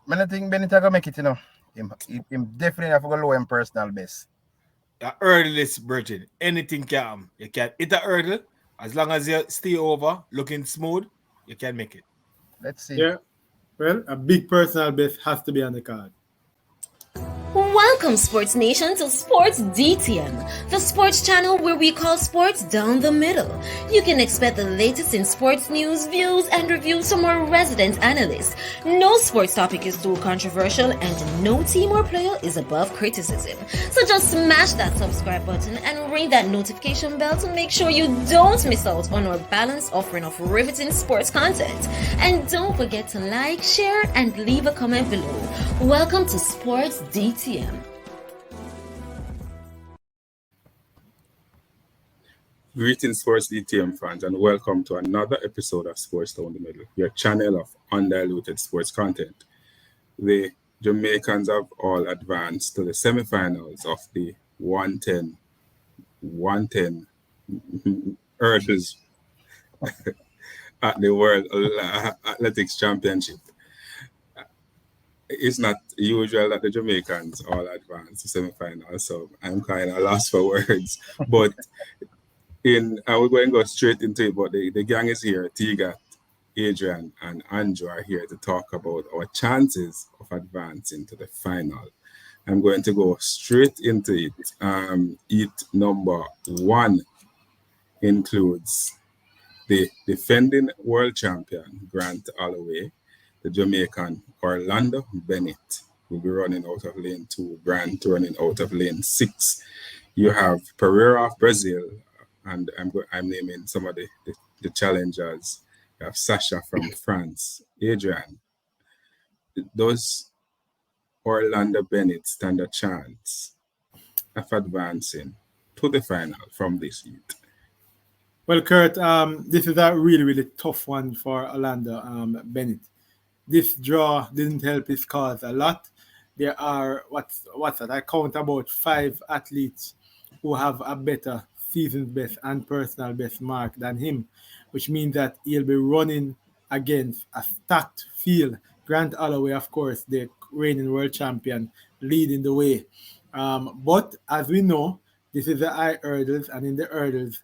I think Bennett gonna make it, Him definitely have to go low in personal best. A hurdleist virgin. Anything can. You can hit a hurdle. As long as you stay over, looking smooth, you can make it. Let's see. Yeah. Well, a big personal best has to be on the card. Welcome, Sports Nation, to Sports DTM, the sports channel where we call sports down the middle. You can expect the latest in sports news, views, and reviews from our resident analysts. No sports topic is too controversial, and no team or player is above criticism. So just smash that subscribe button and ring that notification bell to make sure you don't miss out on our balanced offering of riveting sports content. And don't forget to like, share, and leave a comment below. Welcome to Sports DTM. Greetings, Sports DTM fans, and welcome to another episode of Sports Down the Middle, your channel of undiluted sports content. The Jamaicans have all advanced to the semifinals of the 110 hurdles at the World Athletics Championship. It's not usual that the Jamaicans all advance to semifinals, so I'm kind of lost for words. But we're going to go straight into it, but the gang is here. Tiga, Adrian, and Andrew are here to talk about our chances of advancing to the final. I'm going to go straight into it. Heat number 1 includes the defending world champion, Grant Holloway. The Jamaican Orlando Bennett will be running out of lane 2, Grant running out of lane 6. You have Pereira of Brazil, and I'm naming some of the challengers. You have Sasha from France. Adrian, does Orlando Bennett stand a chance of advancing to the final from this heat? Well, Kurt, this is a really, really tough one for Orlando Bennett. This draw didn't help his cause a lot. There are, what's that? I count about 5 athletes who have a better season's best and personal best mark than him, which means that he'll be running against a stacked field. Grant Holloway, of course, the reigning world champion, leading the way. But as we know, this is the high hurdles, and in the hurdles,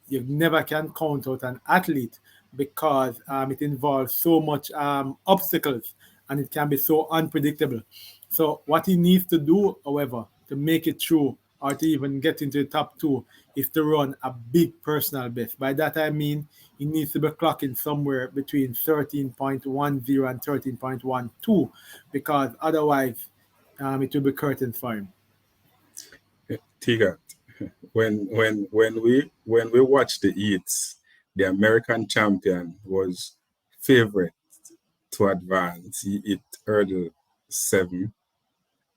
you never can count out an athlete because it involves so much obstacles and it can be so unpredictable. So what he needs to do, however, to make it through or to even get into the top 2 is to run a big personal best. By that I mean he needs to be clocking somewhere between 13.10 and 13.12 because otherwise it will be curtains for him. Tiga, when we watch the heats, the American champion was favorite to advance. He hit hurdle 7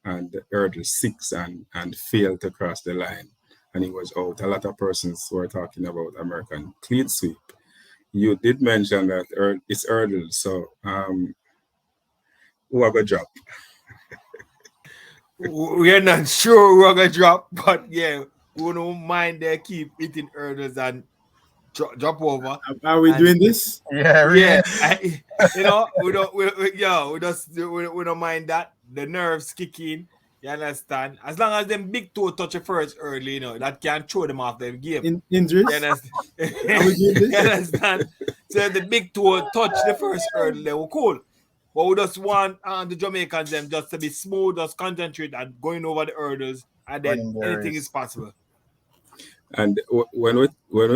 and hurdle 6 and failed to cross the line, and he was out. A lot of persons were talking about American clean sweep. You did mention that it's hurdle, so who are going to drop? We're not sure we're going to drop, but yeah, we don't mind they keep hitting hurdles and drop over. Are we doing this? Yeah, really. Yeah, we don't mind that. The nerves kick in. You understand? As long as them big toe touch it first early, that can throw them off their game. Injuries? You understand? Are we doing this? You understand? So the big toe touch the first hurdle, they were cool. But we just want the Jamaicans them just to be smooth, just concentrate and going over the hurdles, and then anything is possible. And when we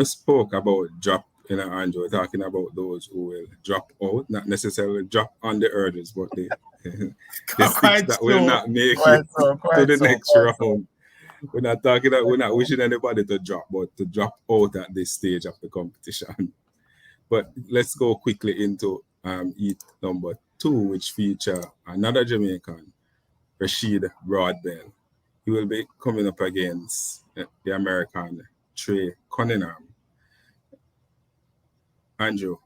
spoke about drop, Andrew, we're talking about those who will drop out, not necessarily drop on the hurdles, but the six that will not make it to the next round. We're not talking about, we're not wishing anybody to drop, but to drop out at this stage of the competition. But let's go quickly into heat number 2, which feature another Jamaican, Rashid Broadbell. He will be coming up against the American Trey Cunningham. Andrew,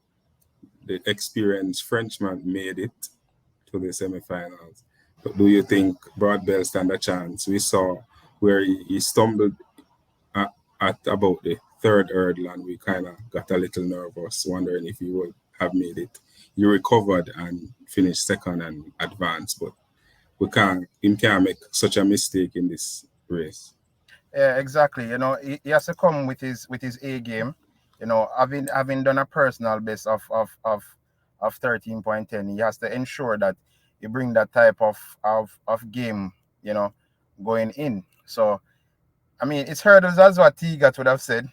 the experienced Frenchman, made it to the semifinals. But do you think Broadbell stand a chance? We saw where he stumbled at about the 3rd hurdle, and we kind of got a little nervous, wondering if he would have made it. You recovered and finished second and advanced, but you can't make such a mistake in this race. Yeah, exactly. You know, he has to come with his A game. You know, having done a personal best of 13.10, he has to ensure that he bring that type of game, you know, going in. So I mean, it's hurdles as what Tigat would have said.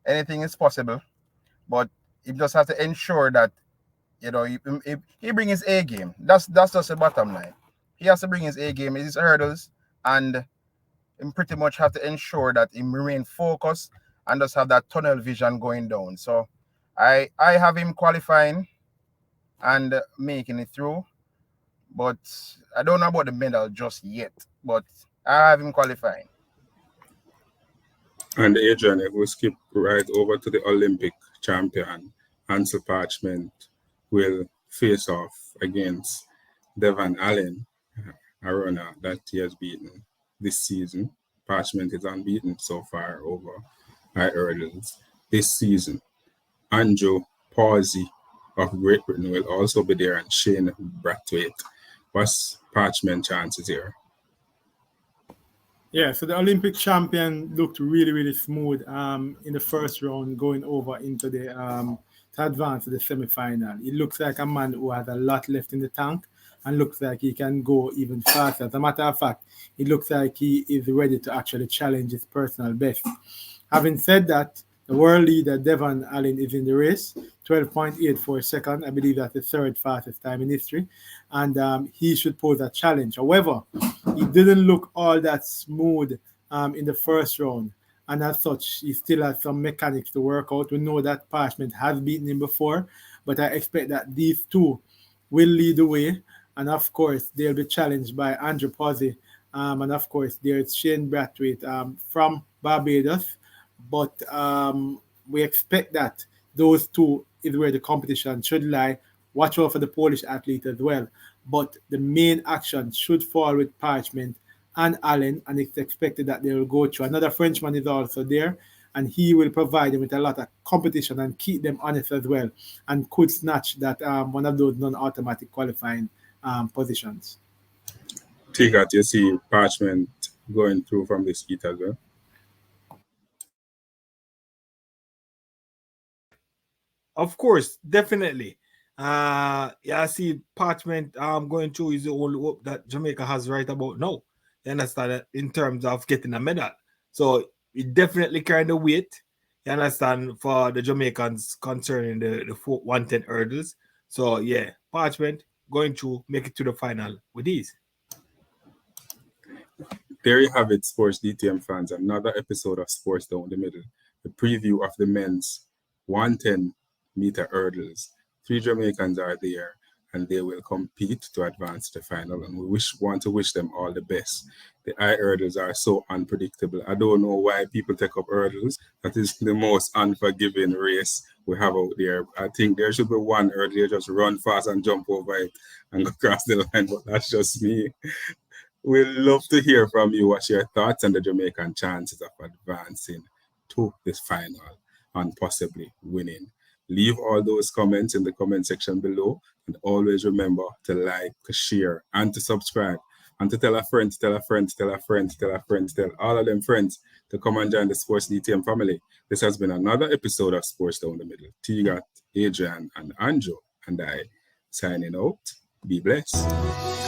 Anything is possible, but he just has to ensure that, you know, he bring his A game. That's just the bottom line. He has to bring his A game, his hurdles, and he pretty much have to ensure that he remain focused and just have that tunnel vision going down. So I have him qualifying and making it through, but I don't know about the medal just yet. But I have him qualifying. And Adrian, if we skip right over to the Olympic champion, Hansle Parchment will face off against Devon Allen, a runner that he has beaten this season. Parchment is unbeaten so far over high hurdles this season. Andrew Pawsey of Great Britain will also be there, and Shane Brathwaite. What's Parchment chances here? Yeah, so the Olympic champion looked really, really smooth in the first round, going over into the to advance to the semi-final. It looks like a man who has a lot left in the tank and looks like he can go even faster. As a matter of fact, it looks like he is ready to actually challenge his personal best. Having said that, the world leader Devon Allen is in the race, 12.84 seconds. I believe that's the third fastest time in history, and he should pose a challenge. However, he didn't look all that smooth in the first round, and as such, he still has some mechanics to work out. We know that Parchment has beaten him before, but I expect that these two will lead the way, and of course, they'll be challenged by Andrew Pawsey, and of course, there's Shane Brathwaite from Barbados. But we expect that those two is where the competition should lie. Watch out for the Polish athlete as well. But the main action should fall with Parchment and Allen, and it's expected that they will go through. Another Frenchman is also there, and he will provide them with a lot of competition and keep them honest as well, and could snatch that one of those non-automatic qualifying positions. Tigat, you see Parchment going through from this heat as well? Of course, definitely. Yeah, I see Parchment going through is the only hope that Jamaica has right about now. You understand that in terms of getting a medal. So it definitely carrying the weight, you understand, for the Jamaicans concerning the 110 hurdles. So yeah, Parchment going through, make it to the final with ease. There you have it, Sports DTM fans. Another episode of Sports Down the Middle. The preview of the men's 110-meter hurdles. 3 Jamaicans are there, and they will compete to advance to the final. And we want to wish them all the best. The high hurdles are so unpredictable. I don't know why people take up hurdles. That is the most unforgiving race we have out there. I think there should be one hurdle you just run fast and jump over it and go across the line, but that's just me. We'd love to hear from you. What's your thoughts on the Jamaican chances of advancing to this final and possibly winning? Leave all those comments in the comment section below, and always remember to like, to share, and to subscribe, and to tell a friend, tell a friend, tell a friend, tell a friend, tell all of them friends to come and join the Sports DTM family. This has been another episode of Sports Down the Middle. Tigat, Adrian, and Andrew, and I signing out. Be blessed.